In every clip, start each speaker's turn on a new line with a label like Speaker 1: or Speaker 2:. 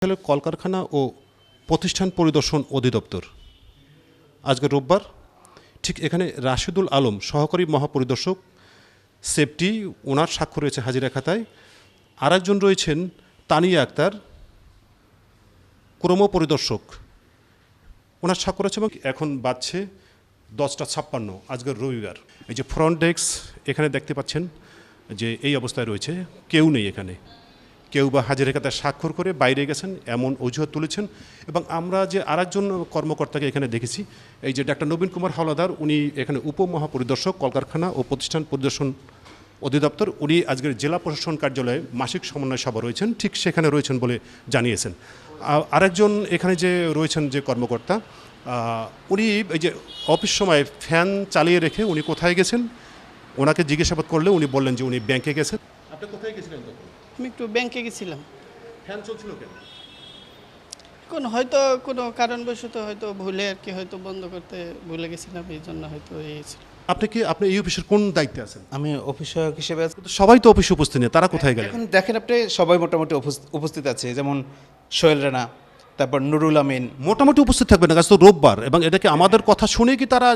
Speaker 1: কলকারখানা ও প্রতিষ্ঠান পরিদর্শন অধিদপ্তর আজকে রোববার ঠিক এখানে রাশিদুল আলম সহকারী মহাপরিদর্শক সেফটি ওনার স্বাক্ষর রয়েছে হাজিরা খাতায়। আরেকজন রয়েছেন তানিয়া আক্তার ক্রম পরিদর্শক, ওনার স্বাক্ষর আছে। এবং এখন বাজছে 10:56 আজকের রবিবার। এই যে ফ্রন্ট ডেস্ক এখানে দেখতে পাচ্ছেন যে এই অবস্থায় রয়েছে, কেউ নেই এখানে, কেউ বা হাজিরা খাতায় স্বাক্ষর করে বাইরে গেছেন এমন অজুহাত তুলেছেন। এবং আমরা যে আরেকজন কর্মকর্তাকে এখানে দেখেছি, এই যে ডাক্তার নবীন কুমার হাওলাদার, উনি এখানে উপমহাপরিদর্শক কলকারখানা ও প্রতিষ্ঠান পরিদর্শন অধিদপ্তর, উনি আজকের জেলা প্রশাসন কার্যালয়ে মাসিক সমন্বয় সভা রয়েছেন, ঠিক সেখানে রয়েছেন বলে জানিয়েছেন। আরেকজন এখানে যে রয়েছেন যে কর্মকর্তা, উনি এই যে অফিস সময় ফ্যান চালিয়ে রেখে উনি কোথায় গেছেন ওনাকে জিজ্ঞাসাবাদ করলে উনি বললেন যে উনি ব্যাংকে গেছেন। আপনি কোথায় গেছিলেন তখন?
Speaker 2: আমি একটু ব্যাংকে গেছিলাম।
Speaker 1: ফ্যান চলছিল কেন?
Speaker 2: হয়তো কোনো কারণবশত হয়তো ভুলে আর কি হয়তো বন্ধ করতে ভুলে গেছিলাম, এই জন্য হয়তো এই ছিল।
Speaker 1: আপনি এই অফিসের কোন দায়িত্বে আছেন?
Speaker 3: আমি অফিস সহায়ক হিসেবে আছি।
Speaker 1: কিন্তু সবাই তো অফিসে উপস্থিত নেই, তারা কোথায় গেলেন?
Speaker 3: এখন দেখেন আপনি সবাই মোটামুটি উপস্থিত আছে, যেমন সোহেল রানা, তারপর নুরুল আমিন।
Speaker 1: মোটামুটি উপস্থিত থাকবে না, আজ তো রোববার, এবং এটাকে আমাদের কথা শুনে কি তারা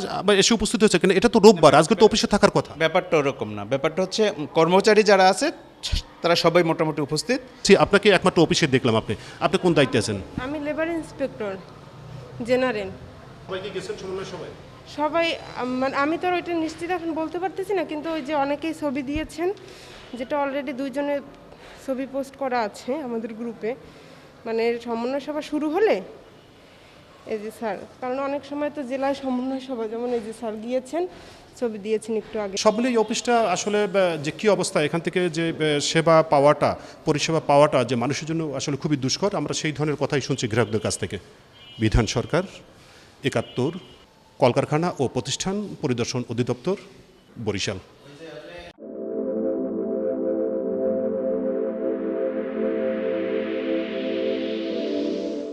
Speaker 1: এসে উপস্থিত হয়েছে? কিন্তু এটা তো রোববার, আজকে তো অফিসে থাকার কথা।
Speaker 3: ব্যাপারটা ওরকম না, ব্যাপারটা হচ্ছে কর্মচারী যারা আছে তারা সবাই মোটামুটি উপস্থিত।
Speaker 1: আপনাকে একমাত্র অফিসে দেখলাম। আপনি কোন দায়িত্বে আছেন?
Speaker 4: আমি লেবার ইন্সপেক্টর জেনারেল।
Speaker 1: সবাইকে গেছেন সমন্বয় সবাই?
Speaker 4: সবাই মানে আমি তো ওইটা নিশ্চিত এখন বলতে পারতেছি না, কিন্তু ওই যে অনেকেই ছবি দিয়েছেন, যেটা অলরেডি দুইজনের ছবি পোস্ট করা আছে আমাদের গ্রুপে। মানে সমন্বয় সভা শুরু হলে এই যে স্যার, কারণ অনেক সময় তো জেলায় সমন্বয় সভা, যেমন এই যে স্যার গিয়েছেন, ছবি দিয়েছেন একটু আগে।
Speaker 1: সব মিলিয়ে এই অফিসটা আসলে যে কী অবস্থা, এখান থেকে যে সেবা পাওয়াটা, পরিষেবা পাওয়াটা যে মানুষের জন্য আসলে খুবই দুষ্কর। আমরা সেই ধরনের কথাই শুনছি গ্রাহকদের কাছ থেকে। বিধান সরকার 71 কলকারখানা ও প্রতিষ্ঠান পরিদর্শন অধিদপ্তর, বরিশাল।